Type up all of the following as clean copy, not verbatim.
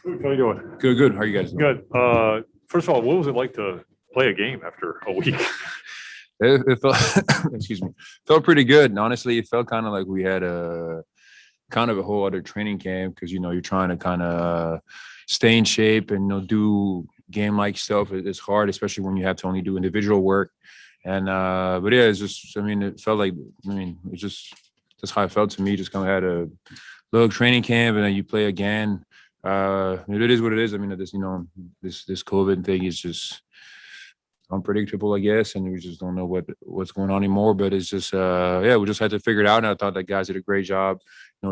How you doing? Good, good. How are you guys doing? Good. First of all, what was it like to play a game after a week? It felt, excuse me, felt pretty good. And honestly, it felt kind of like we had a kind of a whole other training camp because you're trying to kind of stay in shape and do game like stuff. It's hard, especially when you have to only do individual work. And but yeah, it's just it felt like it's just that's how it felt to me. Just kind of had a little training camp and then you play again. It is what it is. This COVID thing is just unpredictable, I guess, and we just don't know what's going on anymore. But it's just yeah, we just had to figure it out. And I thought that guys did a great job,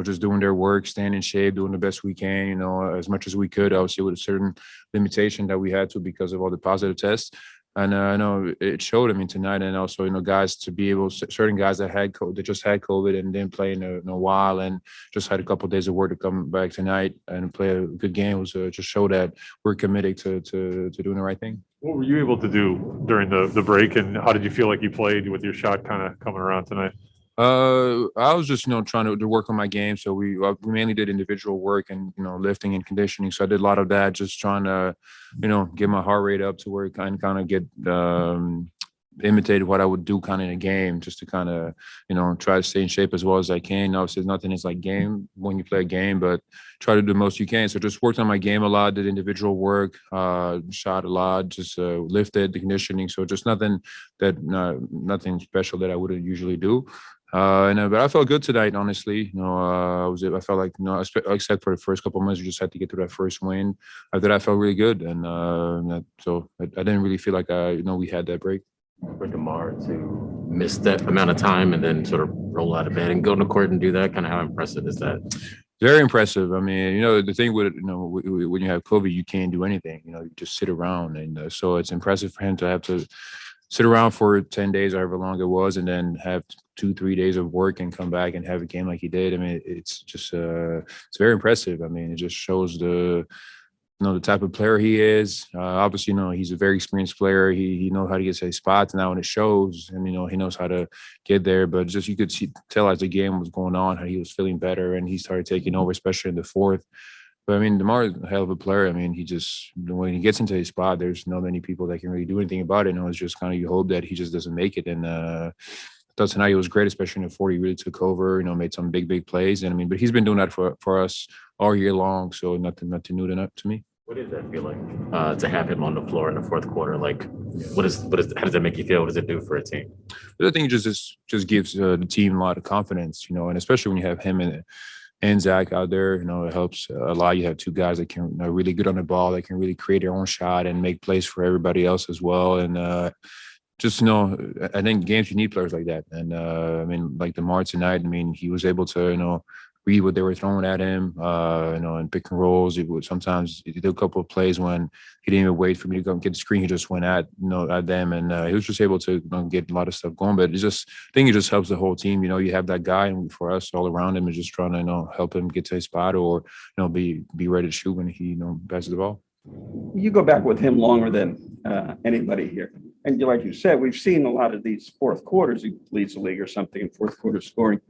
just doing their work, staying in shape, doing the best we can, as much as we could, obviously with a certain limitation that we had to because of all the positive tests. And I know it showed. Tonight, and also guys to be able, certain guys that that just had COVID and didn't play in a while, and just had a couple of days of work to come back tonight and play a good game was just show that we're committed to doing the right thing. What were you able to do during the break, and how did you feel like you played with your shot kind of coming around tonight? I was just trying to work on my game. So we mainly did individual work and lifting and conditioning. So I did a lot of that, just trying to get my heart rate up to where it kind of get imitated what I would do kind of in a game, just to kind of try to stay in shape as well as I can. Obviously, nothing is like game when you play a game, but try to do the most you can. So just worked on my game a lot, did individual work, shot a lot, just lifted the conditioning. So just nothing special that I wouldn't usually do. But I felt good tonight, honestly. I felt like, except for the first couple of months, we just had to get through that first win. After that, I felt really good, and so I didn't really feel like we had that break. For DeMar to miss that amount of time and then sort of roll out of bed and go to court and do that, kind of how impressive is that? Very impressive. The thing with when you have COVID, you can't do anything. You just sit around, and so it's impressive for him to have to sit around for 10 days, however long it was, and then have 2-3 days of work and come back and have a game like he did. It's just it's very impressive. It just shows the type of player he is. Obviously, he's a very experienced player. He knows how to get to his spots now, and it shows. And he knows how to get there. But just you could tell as the game was going on how he was feeling better, and he started taking over, especially in the fourth. But DeMar is a hell of a player. He just, when he gets into his spot, there's not many people that can really do anything about it. It's just kind of, you hope that he just doesn't make it. And I thought tonight he was great, especially in the fourth. He really took over, made some big plays. And but he's been doing that for us all year long. So nothing new to me. What did that feel like to have him on the floor in the fourth quarter? Like, how does that make you feel? What does it do for a team? But I think it just gives the team a lot of confidence, and especially when you have him and Zach out there, it helps a lot. You have two guys that can really good on the ball, that can really create their own shot and make plays for everybody else as well. And I think games you need players like that. And like DeMar tonight, he was able to read what they were throwing at him, and pick and rolls. Sometimes he did a couple of plays when he didn't even wait for me to go get the screen. He just went at them, and he was just able to get a lot of stuff going. But I think it just helps the whole team. You have that guy, and for us, all around him is just trying to help him get to his spot, or be ready to shoot when he passes the ball. You go back with him longer than anybody here. And like you said, we've seen a lot of these fourth quarters. He leads the league or something in fourth quarter scoring.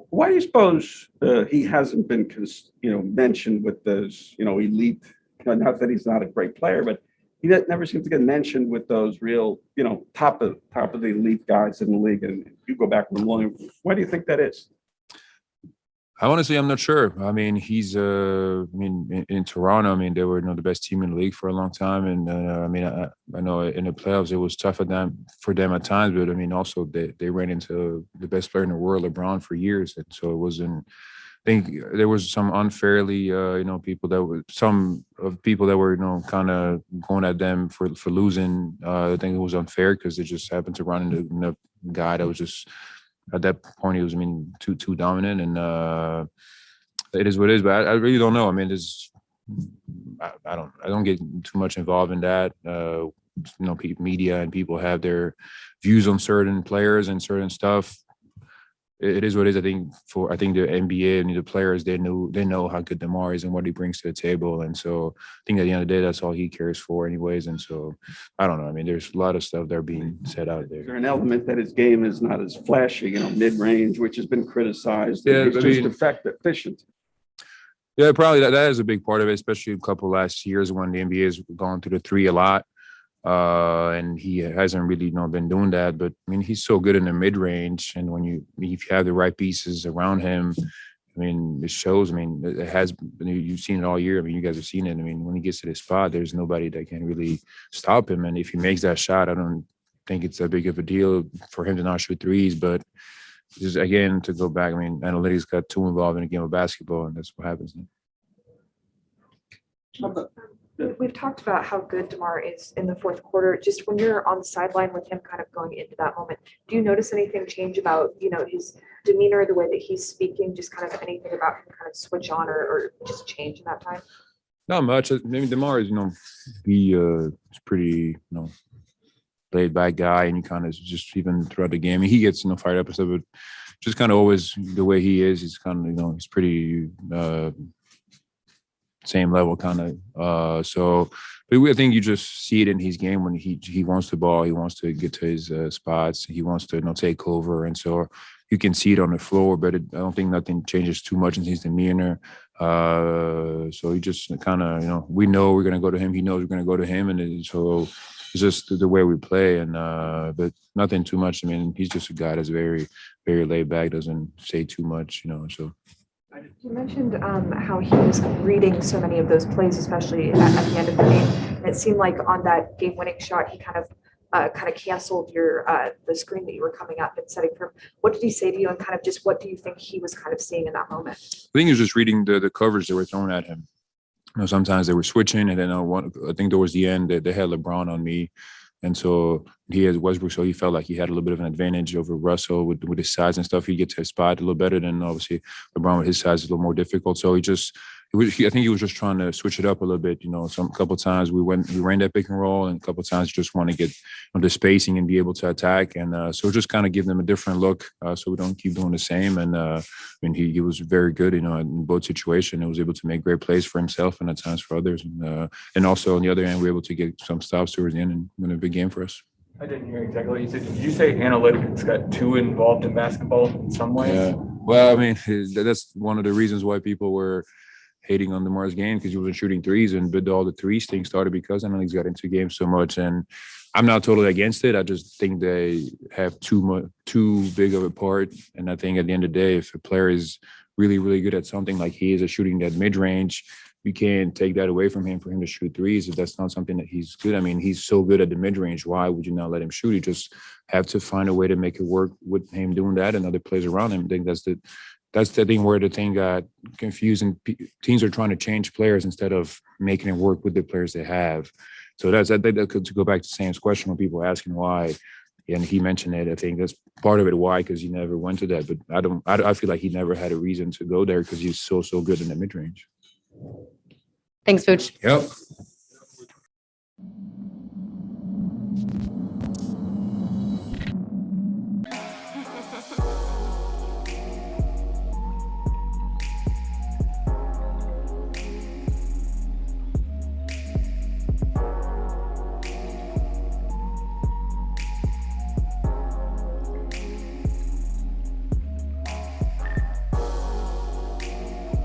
Why do you suppose he hasn't been, mentioned with those, elite? Not that he's not a great player, but he never seems to get mentioned with those real, top of the elite guys in the league. And you go back with him longer. Why do you think that is? Honestly, I'm not sure. He's in Toronto. They were the best team in the league for a long time, and I know in the playoffs it was tough for them at times. But also they ran into the best player in the world, LeBron, for years, and so it wasn't. I think there was some unfairly, people that were kind of going at them for losing. I think it was unfair because they just happened to run into a guy that was just. At that point, he was, too dominant, and it is what it is. But I really don't know. I don't get too much involved in that. Media and people have their views on certain players and certain stuff. It is what it is. I think the NBA and the players, they know how good DeMar is and what he brings to the table, and so I think at the end of the day, that's all he cares for, anyways. And so I don't know. There's a lot of stuff that are being said out there. Is there an element that his game is not as flashy, mid range, which has been criticized? Yeah, he's just efficient. Yeah, probably that is a big part of it, especially a couple last years when the NBA has gone through the three a lot. And he hasn't really, been doing that. But I mean, he's so good in the mid range, and if you have the right pieces around him, I mean, it shows. I mean, it has. You've seen it all year. I mean, you guys have seen it. I mean, when he gets to this spot, there's nobody that can really stop him. And if he makes that shot, I don't think it's that big of a deal for him to not shoot threes. But just again, to go back, I mean, analytics got too involved in a game of basketball, and that's what happens. We've talked about how good DeMar is in the fourth quarter. Just when you're on the sideline with him kind of going into that moment, do you notice anything change about, his demeanor, the way that he's speaking, just kind of anything about him kind of switch on or just change in that time? Not much. I mean, DeMar is, is pretty, laid back guy, and he kind of just even throughout the game, he gets, fired up and stuff, but just kind of always the way he is, he's kind of, he's pretty, same level kind of. So, but I think you just see it in his game when he wants the ball, he wants to get to his spots, he wants to take over, and so you can see it on the floor. But I don't think nothing changes too much in his demeanor. So he just kind of we know we're gonna go to him, he knows we're gonna go to him, and so it's just the way we play. And but nothing too much. I mean, he's just a guy that's very, very laid back, doesn't say too much, So. You mentioned how he was reading so many of those plays, especially at the end of the game. And it seemed like on that game-winning shot, he kind of canceled the screen that you were coming up and setting for him. What did he say to you, and kind of just what do you think he was kind of seeing in that moment? I think he was just reading the coverage that were thrown at him. Sometimes they were switching, and then I think towards the end they had LeBron on me. And so he has Westbrook, so he felt like he had a little bit of an advantage over Russell with his size and stuff. He gets his spot a little better than obviously LeBron with his size is a little more difficult. So I think he was just trying to switch it up a little bit. A couple of times we ran that pick and roll, and a couple of times just want to get the spacing and be able to attack. And so just kind of give them a different look, so we don't keep doing the same. And I mean, he was very good, in both situations. He was able to make great plays for himself and at times for others. And also on the other end, we were able to get some stops towards the end and win a big game for us. I didn't hear exactly what you said. Did you say analytics got too involved in basketball in some ways? Yeah. Well, I mean, that's one of the reasons why people were hating on DeMar's game, because he wasn't shooting threes, but all the threes thing started because analytics got into games so much. And I'm not totally against it. I just think they have too big of a part. And I think at the end of the day, if a player is really, really good at something like he is at shooting that mid-range, you can't take that away from him for him to shoot threes if that's not something that he's good. I mean, he's so good at the mid-range. Why would you not let him shoot? You just have to find a way to make it work with him doing that and other players around him. I think that's the thing where the thing got confusing. Teams are trying to change players instead of making it work with the players they have. So I think that could, to go back to Sam's question when people are asking why, and he mentioned it, I think that's part of it. Why? Because he never went to that. But I feel like he never had a reason to go there because he's so good in the mid-range. Thanks, Vooch. Yep.